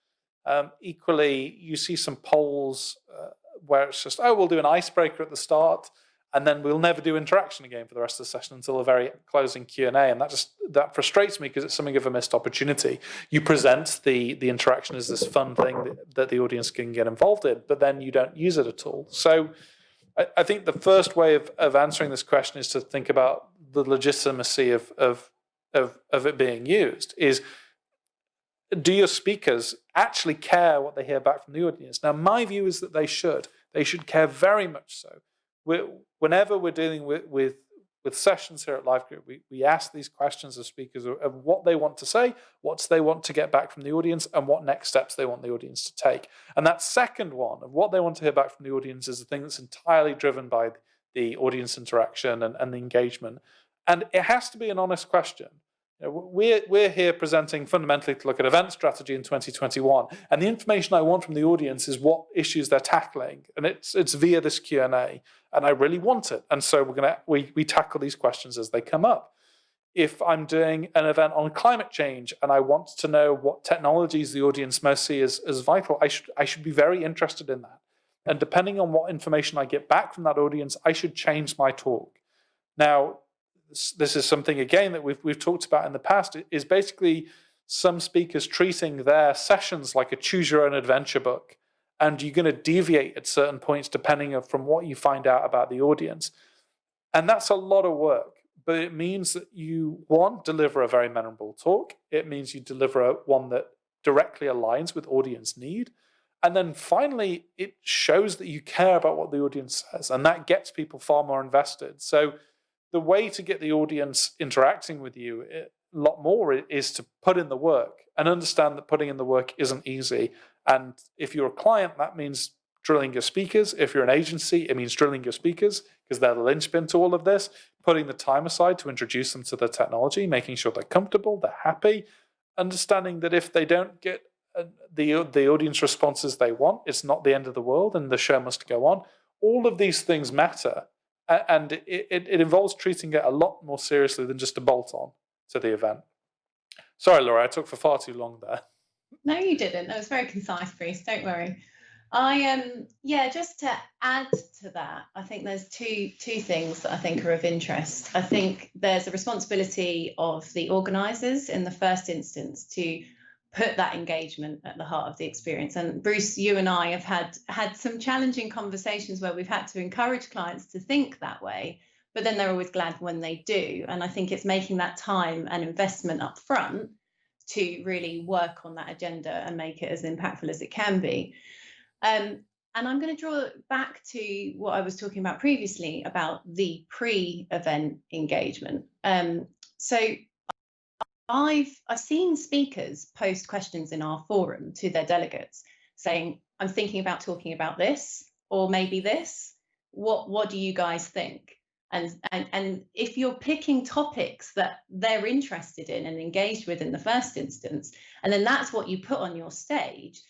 Equally, you see some polls where it's just, we'll do an icebreaker at the start, and then we'll never do interaction again for the rest of the session until a very closing Q&A, and that frustrates me because it's something of a missed opportunity. You present the interaction as this fun thing that the audience can get involved in, but then you don't use it at all. So I think the first way of answering this question is to think about the legitimacy of it being used. Is, do your speakers actually care what they hear back from the audience? Now, my view is that they should. They should care very much so. Whenever we're dealing with sessions here at Live Group, we ask these questions of speakers of what they want to say, what they want to get back from the audience, and what next steps they want the audience to take. And that second one of what they want to hear back from the audience is the thing that's entirely driven by the audience interaction and the engagement. And it has to be an honest question. We're here presenting fundamentally to look at event strategy in 2021, and the information I want from the audience is what issues they're tackling, and it's via this Q&A, and I really want it, and so we tackle these questions as they come up. if I'm doing an event on climate change and I want to know what technologies the audience most see as vital, I should be very interested in that. And depending on what information I get back from that audience, I should change my talk. Now, this is something, again, that we've talked about in the past, is basically some speakers treating their sessions like a choose your own adventure book. And you're going to deviate at certain points depending from what you find out about the audience. And that's a lot of work, but it means that you, one, deliver a very memorable talk. It means you deliver one that directly aligns with audience need. And then finally, it shows that you care about what the audience says, and that gets people far more invested. So the way to get the audience interacting with you a lot more is to put in the work and understand that putting in the work isn't easy. And if you're a client, that means drilling your speakers. If you're an agency, it means drilling your speakers because they're the linchpin to all of this, putting the time aside to introduce them to the technology, making sure they're comfortable, they're happy, understanding that if they don't get the audience responses they want, it's not the end of the world and the show must go on. All of these things matter, and it involves treating it a lot more seriously than just a bolt on to the event. Sorry, Laura, I took for far too long there. No, you didn't. That was very concise, Bruce. Don't worry. Just to add to that, I think there's two things that I think are of interest. I think there's a responsibility of the organisers in the first instance to put that engagement at the heart of the experience. And Bruce, you and I have had some challenging conversations where we've had to encourage clients to think that way, but then they're always glad when they do. And I think it's making that time and investment up front to really work on that agenda and make it as impactful as it can be. And I'm going to draw back to what I was talking about previously about the pre-event engagement. So I've seen speakers post questions in our forum to their delegates saying, I'm thinking about talking about this, or maybe this. What do you guys think? And if you're picking topics that they're interested in and engaged with in the first instance, and then that's what you put on your stage.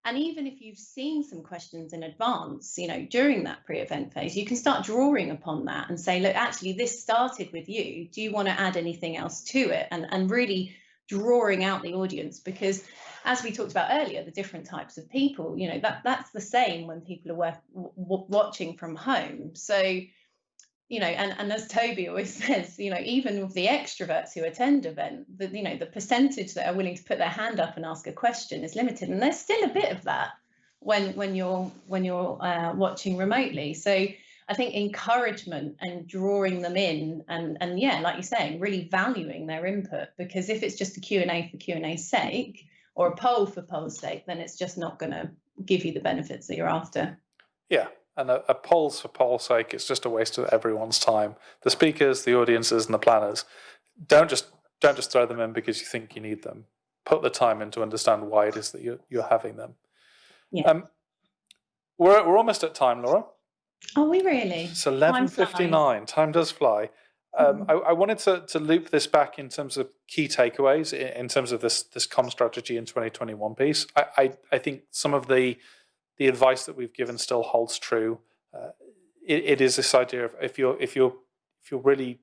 And even if you've seen some questions in advance, during that pre-event phase, you can start drawing upon that and say, look, actually, this started with you. Do you want to add anything else to it? And really drawing out the audience, because as we talked about earlier, the different types of people, that's the same when people are watching from home. So, and as Toby always says, even with the extroverts who attend event, the percentage that are willing to put their hand up and ask a question is limited, and there's still a bit of that when you're watching remotely. So I think encouragement and drawing them in, and like you're saying, really valuing their input, because if it's just a Q&A for Q&A's sake or a poll for poll's sake, then it's just not going to give you the benefits that you're after. Yeah. And a polls for poll's sake, it's just a waste of everyone's time. The speakers, the audiences, and the planners. Don't just throw them in because you think you need them. Put the time in to understand why it is that you're having them. Yeah. We're almost at time, Laura. Are we really? It's 11:59. Time does fly. I wanted to loop this back in terms of key takeaways in terms of this comm strategy in 2021 piece. I think some of the advice that we've given still holds true. It is this idea of if you're really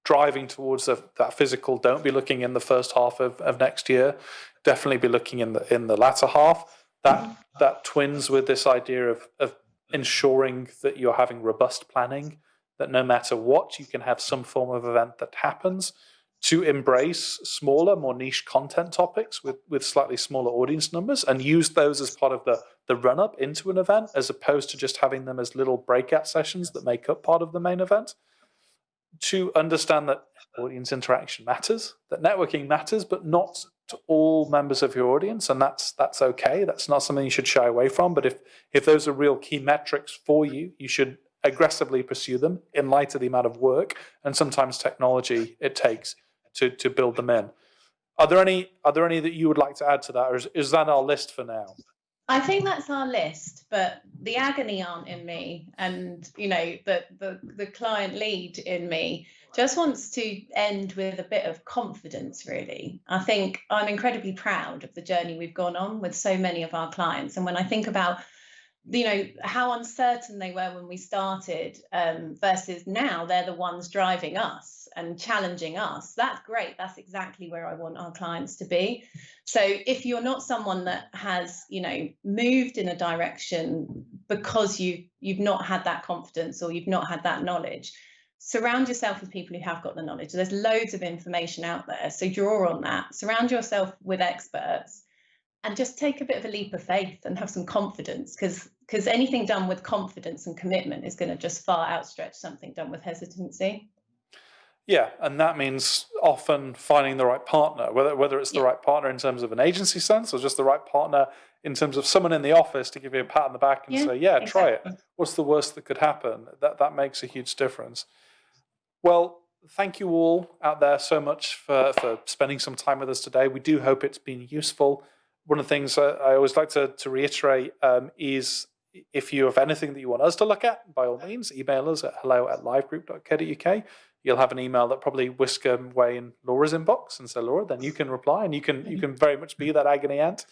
driving towards that physical, don't be looking in the first half of next year. Definitely be looking in the latter half. That twins with this idea of ensuring that you're having robust planning, that no matter what, you can have some form of event that happens, to embrace smaller, more niche content topics with slightly smaller audience numbers and use those as part of the run-up into an event, as opposed to just having them as little breakout sessions that make up part of the main event. To understand that audience interaction matters, that networking matters, but not to all members of your audience, and that's okay. That's not something you should shy away from. But if those are real key metrics for you, you should aggressively pursue them in light of the amount of work and sometimes technology it takes to build them in. Are there any that you would like to add to that, or is that our list for now? I think that's our list, but the agony aunt in me, and the client lead in me, just wants to end with a bit of confidence, really. I think I'm incredibly proud of the journey we've gone on with so many of our clients, and when I think about how uncertain they were when we started, versus now they're the ones driving us and challenging us. That's great. That's exactly where I want our clients to be. So if you're not someone that has, moved in a direction because you've not had that confidence or you've not had that knowledge, surround yourself with people who have got the knowledge. There's loads of information out there. So draw on that. Surround yourself with experts. And just take a bit of a leap of faith and have some confidence, because anything done with confidence and commitment is going to just far outstretch something done with hesitancy. Yeah, and that means often finding the right partner, whether it's the right partner in terms of an agency sense or just the right partner in terms of someone in the office to give you a pat on the back and say, yeah, try it. What's the worst that could happen? That makes a huge difference. Well, thank you all out there so much for spending some time with us today. We do hope it's been useful. One of the things I always like to reiterate is if you have anything that you want us to look at, by all means, email us at hello@livegroup.co.uk. You'll have an email that probably whisk away in Laura's inbox, and so Laura, then you can reply, and you can very much be that agony aunt.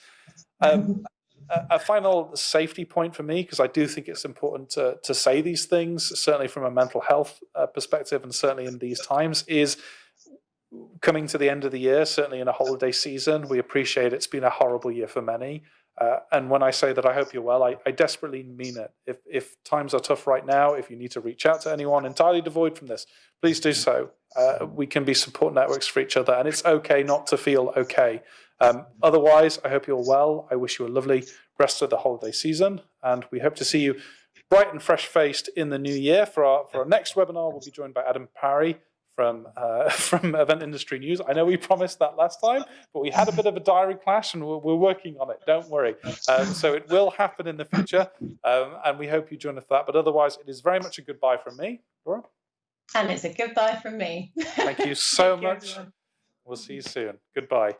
A final safety point for me, because I do think it's important to say these things, certainly from a mental health perspective, and certainly in these times, is coming to the end of the year, certainly in a holiday season. We appreciate it's been a horrible year for many. And when I say that I hope you're well, I desperately mean it. If times are tough right now, if you need to reach out to anyone entirely devoid from this, please do so. We can be support networks for each other, and it's okay not to feel okay. Otherwise, I hope you're well. I wish you a lovely rest of the holiday season, and we hope to see you bright and fresh-faced in the new year. For our next webinar, we'll be joined by Adam Parry from Event Industry News. I know we promised that last time, but we had a bit of a diary clash, and we're working on it. Don't worry. So it will happen in the future, and we hope you join us for that. But otherwise, it is very much a goodbye from me, Laura. And it's a goodbye from me. Thank you so much. We'll see you soon. Goodbye.